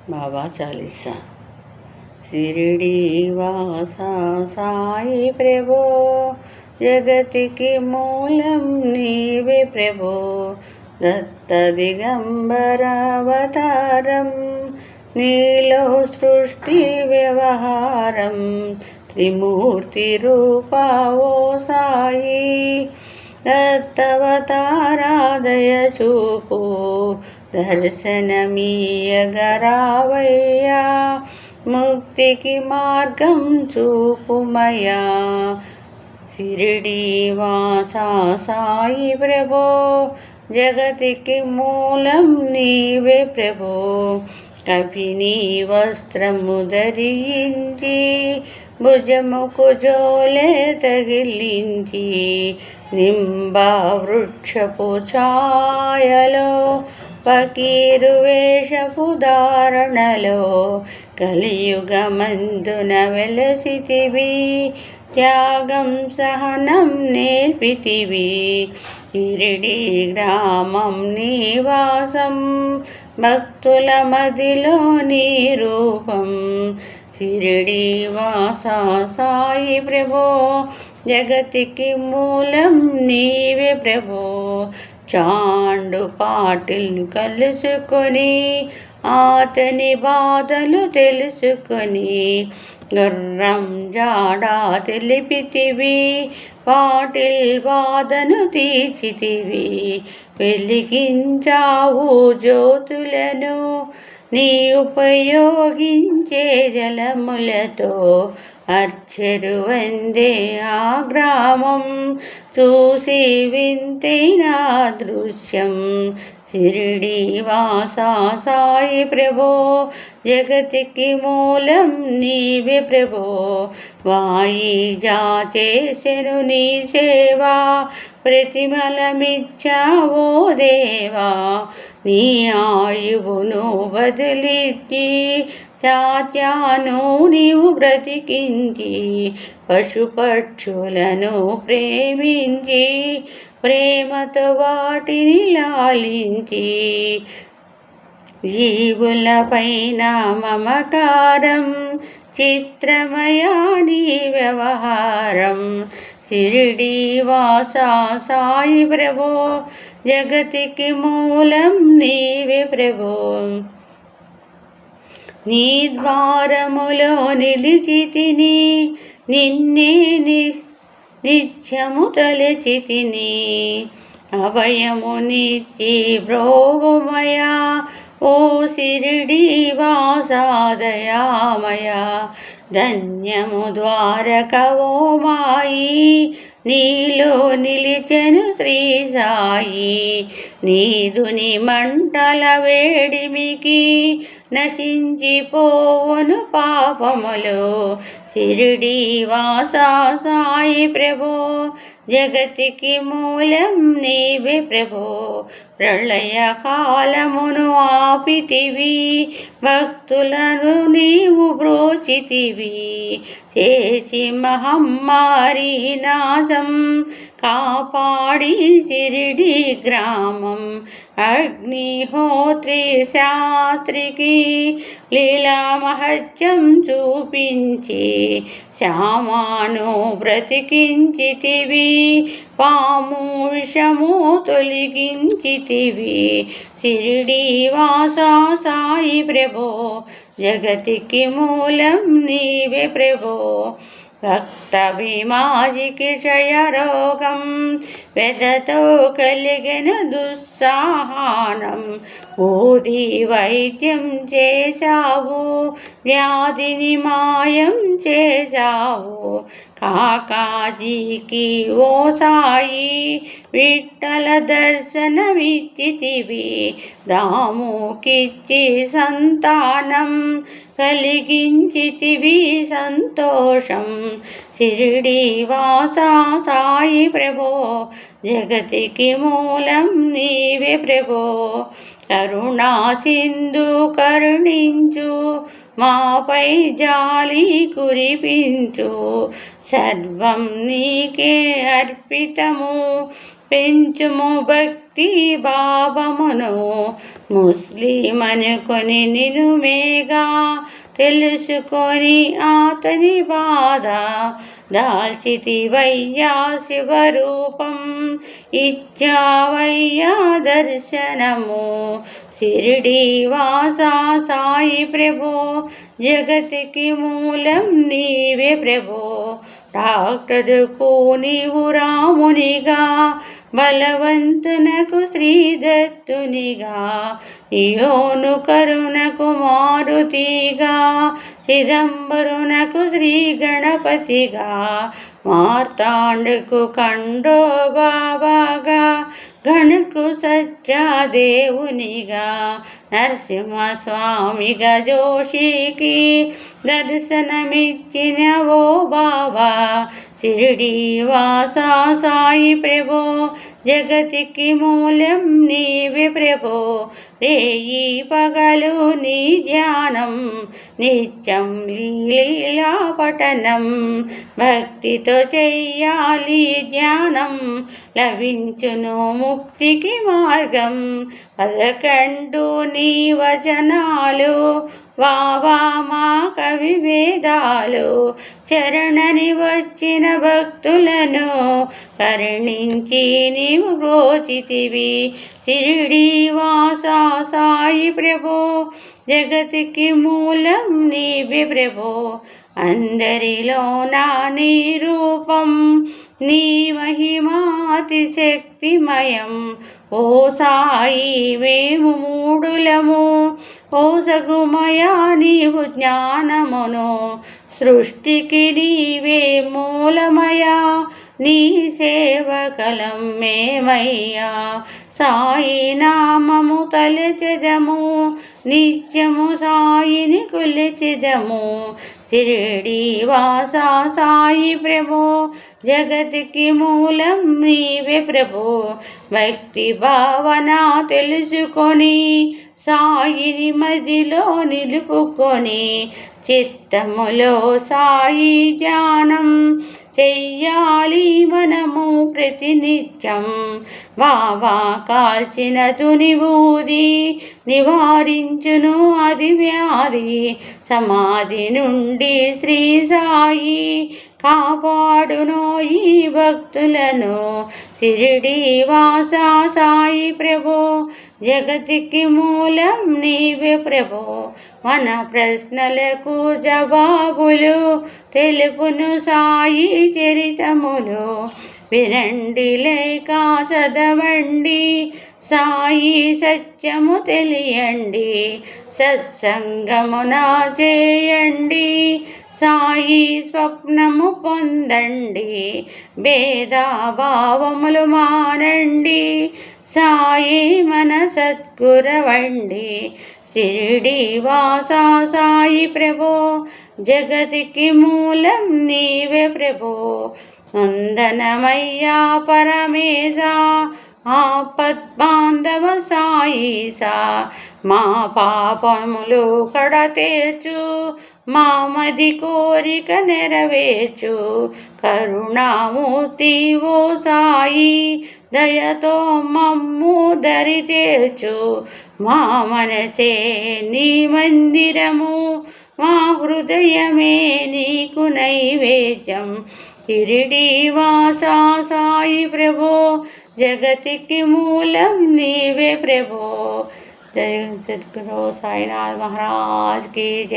బాబా చాలీసా. షిరిడి వాసా సాయి ప్రభో, జగతికి మూలం నీవే ప్రభో. దత్త దిగంబర అవతారం, నీలో సృష్టి వ్యవహారం. త్రిమూర్తి రూపా ఓ సాయి, దత్తవతారాదయ చూపు. దర్శనమీయగరావయ్యా, ముక్తికి మార్గం చూపుమయా. షిరిడి వాసా సాయి ప్రభో, జగతికి మూలం నీవే ప్రభో. కపిని వస్త్రము ధరించి, భుజముకు జోలే తగిలించి, నింబా వృక్షపు ఛాయలో, ఫకీరు వేషపు ధారణలో, కలియుగమందున వెలసితివి. త్యాగం సహనం నేర్పితివి. షిరిడి గ్రామం నివాసం, భక్తుల మదిలో నీ రూపం. షిరిడి వాసా సాయి ప్రభో, జగతికి మూలం నీవే ప్రభో. చాండు పాటిల్ కలుసుకొని, అతని బాధలు తెలుసుకొని, గుర్రం జాడా తెలిపితివి. పాటిల్ బాధను తీర్చితివి. వెలిగించావు జ్యోతులను, నీ ఉపయోగించే జలములతో. అర్చరు వందే ఆ గ్రామం, చూసి వింతైన దృశ్యం. షిరిడి వాసా సాయి ప్రభో, జగతికి మూలం నీవే ప్రభో. వాయిజా చేసెను నీ సేవా, ప్రతిఫలమిచ్చావో దేవా. నీ ఆయువును బదిలిచ్చి, తాత్యాను నీవు బ్రతికించి, పశుపక్షులను ప్రేమించి, ప్రేమతో వాటిని లాలించి. జీవులపైన మమకారం, చిత్రమయా నీ వ్యవహారం. షిరిడి వాసా సాయి ప్రభో, జగతికి మూలం నీవే ప్రభో. నీ ద్వారములో నిలిచితిని, నిన్నే నిత్యము తలచితిని. అభయమునిచ్చి బ్రోవమయా, ఓ షిరిడి వాసా దయామయా. ధన్యము ద్వారక ఓ మాయి, నీలో నిలిచెను శ్రీ సాయి. నీదుని మంటల వేడిమికి, నశించిపోవును పాపములు. షిరిడి వాసా సాయి ప్రభో, జగతికి మూలం నీవే ప్రభో. ప్రళయ కాలమును ఆపితివి, భక్తులను నీవు బ్రోచితివి. చేసి మహమ్మారి నాశం, కాపాడి షిరిడి గ్రామం. అగ్నిహోత్రి శాస్త్రికి లీలా మహత్యం చూపించి, శ్యామాను బ్రతికించితివి. పాము విషము తొలగించితివి. షిరిడి వాసా సాయి ప్రభో, జగతికి మూలం నీవే ప్రభో. భక్త భీమాజికి క్షయరోగం, వెదతో కలిగిన దుస్సాహానం. ఊది వైద్యం చేశావు, వ్యాధిని మాయం చేశావు. కాకాజీకి ఓ సాయి, విఠ్ఠల దర్శనమిచ్చితివి. దాముకిచ్చి సంతానం, కలిగించితివి సంతోషం. షిరిడి వాసా సాయి ప్రభో, జగతికి మూలం నీవే ప్రభో. కరుణా సింధు కరుణించు, మాపై జాలి కురిపించు. సర్వం నీకే అర్పితము, పెంచుము భక్తి భావమును ముస్లిం అనుకొని నిను మేగా తెలుసుకొని అతని బాధ దాల్చితివయ్యా శివరూపం ఇచ్చావయ్యా దర్శనము షిరిడి వాసా సాయి ప్రభో జగతికి మూలం నీవే ప్రభో డాక్టరుకు నీవు రామునిగా బలవంతునకు శ్రీదత్తునిగా యోను కరుణకు మారుతిగా చిదంబరునకు శ్రీ గణపతిగా మార్తాండుకు ఖండో బాబాగా గణకు సత్యాదేవునిగా నరసింహస్వామిగా జోషికి దర్శనమిచ్చిన ఓ బాబా షిరిడి వాసా సాయి ప్రభో జగతికి మూలం నీవే ప్రభో రేయి పగలు నీ ధ్యానం నిత్యం లీలా పఠనం భక్తితో చెయ్యాలి ధ్యానం లభించును ముక్తికి మార్గం 11 నీ వచనాలు వావా మా కవి వేదాలు శరణని వచ్చిన భక్తులను కరుణించి నీవు బ్రోచితివి షిరిడి వాసా సాయి ప్రభో జగతికి మూలం నీవే ప్రభో అందరిలో నా నీ రూపం నీ మహిమాతి శక్తిమయం ఓ సాయి మేము మూడులము ఓ సగుమయా నీవు జ్ఞానమును సృష్టికి నీవే మూలమయా నీ సేవకలం మేమయ్యా సాయి నామము తలచెదము నిత్యము సాయిని కొలిచెదము షిరిడి వాసా సాయి ప్రభో జగతికి మూలం నీవే ప్రభో భక్తి భావన తెలుసుకొని సాయిని మదిలో నిలుపుకొని చిత్తములో సాయి ధ్యానం చెయ్యాలి మనము ప్రతినిత్యం బాబా కాల్చిన తునివూది నివారించును అది వ్యాధి సమాధి నుండి శ్రీ సాయి కాపాడును ఈ భక్తులను షిరిడి వాసా సాయి ప్రభో జగతికి మూలం నీవే ప్రభో మన ప్రశ్నలకు జవాబులు తెలుపును సాయి చరితములు వినండి లేక చదవండి సాయి సత్యము తెలియండి సత్సంగమున చేయండి సాయి స్వప్నము పొందండి భేదభావములు మానండి సాయి మన సద్గురవండి షిరిడి వాసా సాయి ప్రభో జగతికి మూలం నీవే ప్రభో వందనమయ్యా పరమేశ ఆపద్బాంధవ సాయిసా మా పాపములు కడతేర్చు మా మది కోరిక నెరవేర్చు కరుణామూర్తి ఓ సాయి దయతో మమ్ము దరి చేర్చు మా మనసే నీ మందిరము మా హృదయమే నీకు నైవేద్యం షిరిడి వాసా సాయి ప్రభో జగతికి మూలం నీవే ప్రభో జయ సద్గురు సాయినాథ్ महाराज की जय।